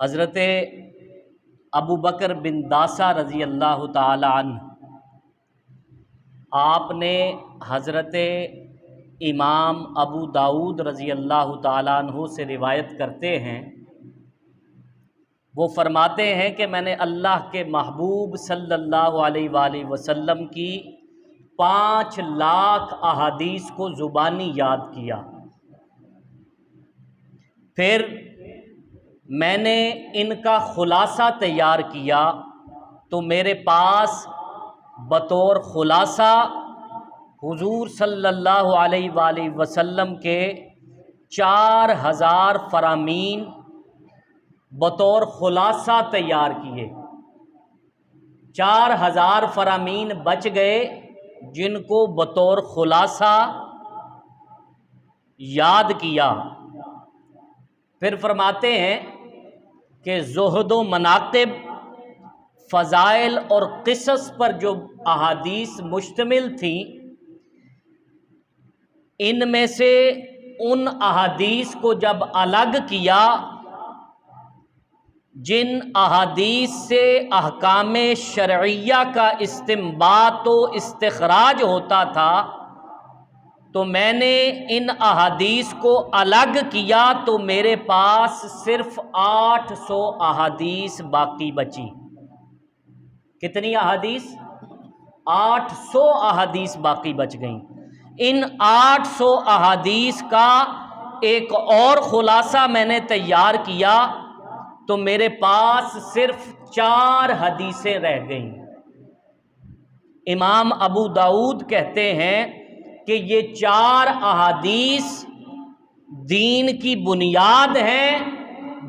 حضرت ابو بکر بن داسہ رضی اللہ تعالی عنہ آپ نے حضرت امام ابو داؤد رضی اللہ تعالیٰ عنہ سے روایت کرتے ہیں، وہ فرماتے ہیں کہ میں نے اللہ کے محبوب صلی اللہ علیہ وآلہ وسلم کی 5 لاکھ احادیث کو زبانی یاد کیا، پھر میں نے ان کا خلاصہ تیار کیا تو میرے پاس بطور خلاصہ حضور صلی اللہ علیہ وآلہ وسلم کے 4000 فرامین بطور خلاصہ تیار کیے۔ 4000 فرامین بچ گئے جن کو بطور خلاصہ یاد کیا۔ پھر فرماتے ہیں کہ زہد و مناقب، فضائل اور قصص پر جو احادیث مشتمل تھیں، ان میں سے ان احادیث کو جب الگ کیا جن احادیث سے احکام شرعیہ کا استنباط و استخراج ہوتا تھا، تو میں نے ان احادیث کو الگ کیا تو میرے پاس صرف 800 احادیث باقی بچی۔ کتنی احادیث؟ 800 احادیث باقی بچ گئیں۔ ان 800 احادیث کا ایک اور خلاصہ میں نے تیار کیا تو میرے پاس صرف 4 حدیثیں رہ گئیں۔ امام ابو داؤد کہتے ہیں کہ یہ 4 احادیث دین کی بنیاد ہیں،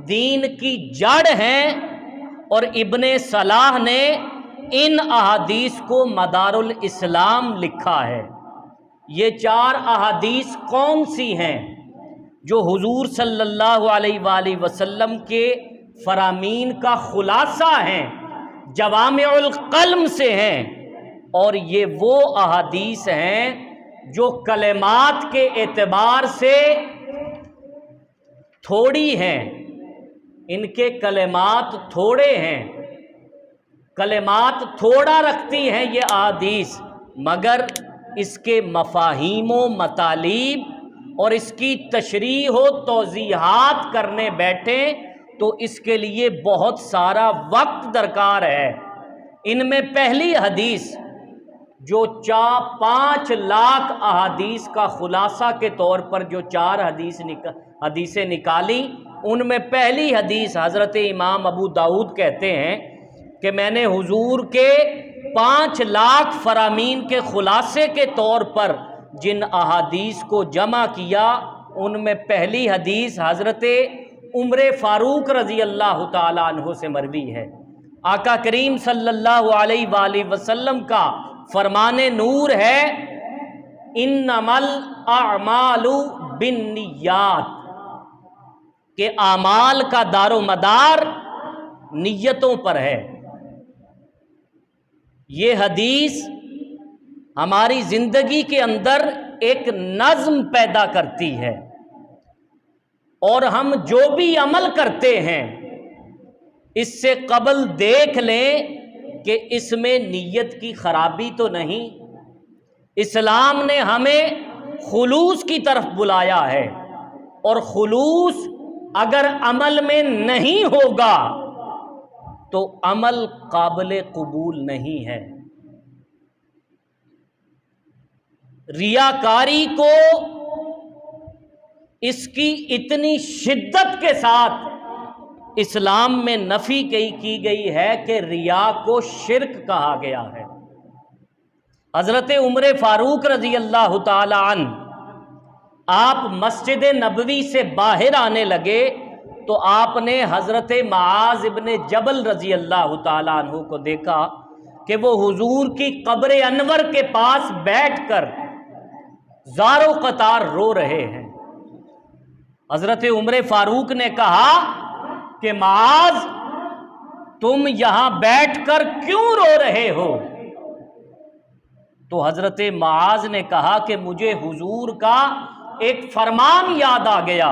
دین کی جڑ ہیں، اور ابن صلاح نے ان احادیث کو مدار الاسلام لکھا ہے۔ یہ 4 احادیث کون سی ہیں؟ جو حضور صلی اللہ علیہ وآلہ وسلم کے فرامین کا خلاصہ ہیں، جوامع القلم سے ہیں، اور یہ وہ احادیث ہیں جو کلمات کے اعتبار سے تھوڑی ہیں، ان کے کلمات تھوڑے ہیں، کلمات تھوڑا رکھتی ہیں یہ احادیث، مگر اس کے مفاہیم و مطالب اور اس کی تشریح و توضیحات کرنے بیٹھیں تو اس کے لیے بہت سارا وقت درکار ہے۔ ان میں پہلی حدیث جو 5 لاکھ احادیث کا خلاصہ کے طور پر جو 4 حدیثیں نکالی، ان میں پہلی حدیث حضرت امام ابو داؤد کہتے ہیں کہ میں نے حضور کے 5 لاکھ فرامین کے خلاصے کے طور پر جن احادیث کو جمع کیا، ان میں پہلی حدیث حضرت عمر فاروق رضی اللہ تعالی عنہ سے مروی ہے۔ آقا کریم صلی اللہ علیہ وآلہ وسلم کا فرمان نور ہے، انما الاعمال بالنیات، کہ اعمال کا دار و مدار نیتوں پر ہے۔ یہ حدیث ہماری زندگی کے اندر ایک نظم پیدا کرتی ہے، اور ہم جو بھی عمل کرتے ہیں اس سے قبل دیکھ لیں کہ اس میں نیت کی خرابی تو نہیں۔ اسلام نے ہمیں خلوص کی طرف بلایا ہے، اور خلوص اگر عمل میں نہیں ہوگا تو عمل قابل قبول نہیں ہے۔ ریاکاری کو اس کی اتنی شدت کے ساتھ اسلام میں نفی کی گئی ہے کہ ریا کو شرک کہا گیا ہے۔ حضرت عمر فاروق رضی اللہ تعالی عنہ آپ مسجد نبوی سے باہر آنے لگے تو آپ نے حضرت معاذ ابن جبل رضی اللہ تعالی عنہ کو دیکھا کہ وہ حضور کی قبر انور کے پاس بیٹھ کر زار و قطار رو رہے ہیں۔ حضرت عمر فاروق نے کہا کہ معاذ، تم یہاں بیٹھ کر کیوں رو رہے ہو؟ تو حضرت معاذ نے کہا کہ مجھے حضور کا ایک فرمان یاد آ گیا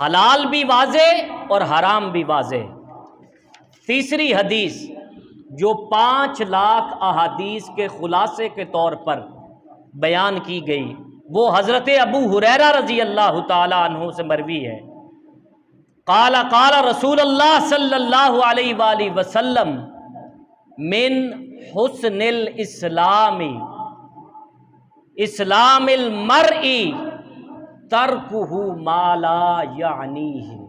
حلال بھی واضح اور حرام بھی واضح۔ تیسری حدیث جو 5 لاکھ احادیث کے خلاصے کے طور پر بیان کی گئی وہ حضرت ابو ہریرہ رضی اللہ تعالی عنہ سے مروی ہے۔ قال قال رسول اللہ صلی اللہ علیہ وآلہ وسلم من حسن الاسلام اسلام المرء ترکہ ما لا یعنیہ،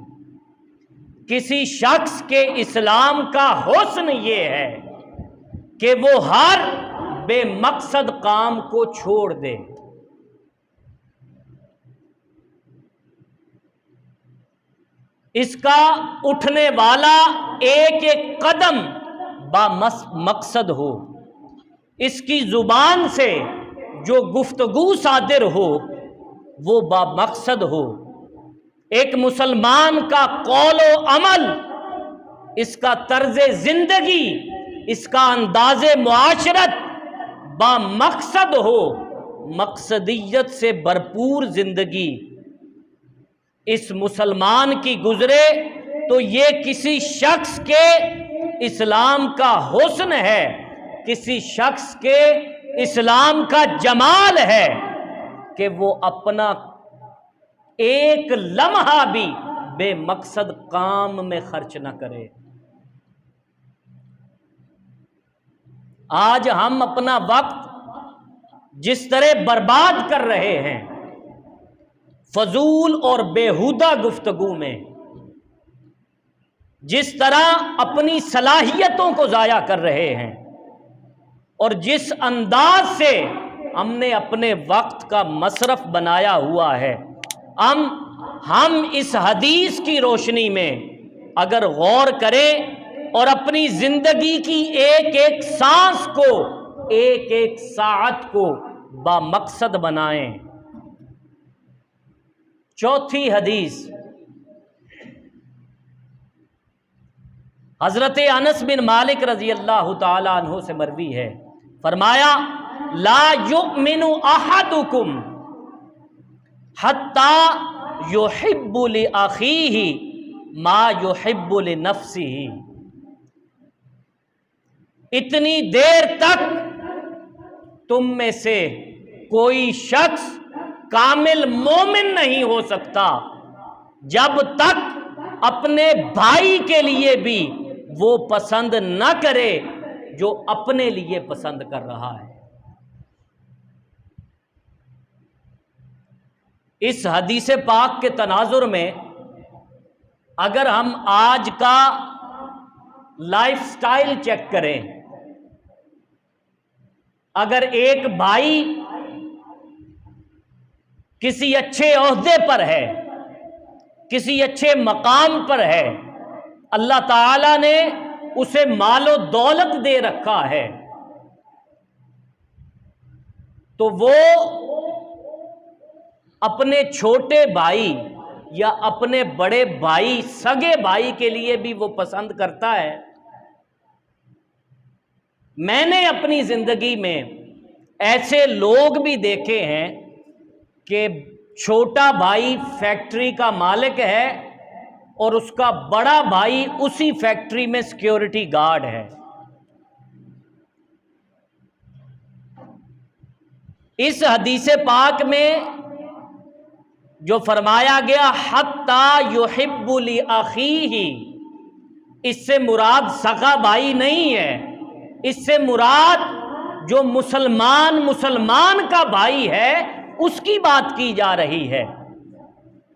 کسی شخص کے اسلام کا حسن یہ ہے کہ وہ ہر بے مقصد کام کو چھوڑ دے۔ اس کا اٹھنے والا ایک ایک قدم با مقصد ہو، اس کی زبان سے جو گفتگو صادر ہو وہ با مقصد ہو، ایک مسلمان کا قول و عمل، اس کا طرز زندگی، اس کا انداز معاشرت با مقصد ہو، مقصدیت سے بھرپور زندگی اس مسلمان کی گزرے تو یہ کسی شخص کے اسلام کا حسن ہے، کسی شخص کے اسلام کا جمال ہے کہ وہ اپنا ایک لمحہ بھی بے مقصد کام میں خرچ نہ کرے۔ آج ہم اپنا وقت جس طرح برباد کر رہے ہیں فضول اور بیہودہ گفتگو میں، جس طرح اپنی صلاحیتوں کو ضائع کر رہے ہیں اور جس انداز سے ہم نے اپنے وقت کا مصرف بنایا ہوا ہے، ہم اس حدیث کی روشنی میں اگر غور کریں اور اپنی زندگی کی ایک ایک سانس کو، ایک ایک ساعت کو با مقصد بنائیں۔ چوتھی حدیث حضرت انس بن مالک رضی اللہ تعالی عنہ سے مروی ہے، فرمایا لا یؤمن احدکم حتی یحب لاخیہ ما یحب لنفسہ، اتنی دیر تک تم میں سے کوئی شخص کامل مومن نہیں ہو سکتا جب تک اپنے بھائی کے لیے بھی وہ پسند نہ کرے جو اپنے لیے پسند کر رہا ہے۔ اس حدیث پاک کے تناظر میں اگر ہم آج کا لائف سٹائل چیک کریں، اگر ایک بھائی کسی اچھے عہدے پر ہے، کسی اچھے مقام پر ہے، اللہ تعالیٰ نے اسے مال و دولت دے رکھا ہے، تو وہ اپنے چھوٹے بھائی یا اپنے بڑے بھائی، سگے بھائی کے لیے بھی وہ پسند کرتا ہے۔ میں نے اپنی زندگی میں ایسے لوگ بھی دیکھے ہیں کہ چھوٹا بھائی فیکٹری کا مالک ہے اور اس کا بڑا بھائی اسی فیکٹری میں سیکیورٹی گارڈ ہے۔ اس حدیث پاک میں جو فرمایا گیا حتی یحب لاخیہ، اس سے مراد سگا بھائی نہیں ہے، اس سے مراد جو مسلمان کا بھائی ہے اس کی بات کی جا رہی ہے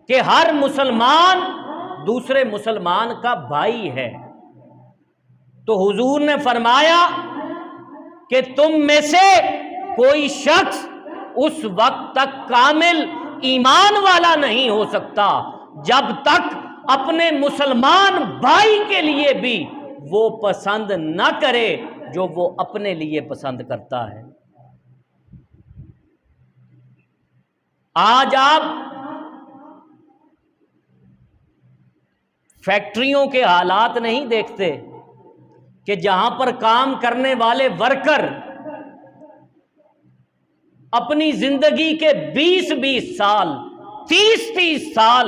کہ ہر مسلمان دوسرے مسلمان کا بھائی ہے۔ تو حضور نے فرمایا کہ تم میں سے کوئی شخص اس وقت تک کامل ایمان والا نہیں ہو سکتا جب تک اپنے مسلمان بھائی کے لیے بھی وہ پسند نہ کرے جو وہ اپنے لیے پسند کرتا ہے۔ آج آپ فیکٹریوں کے حالات نہیں دیکھتے کہ جہاں پر کام کرنے والے ورکر اپنی زندگی کے 20-20 سال 30-30 سال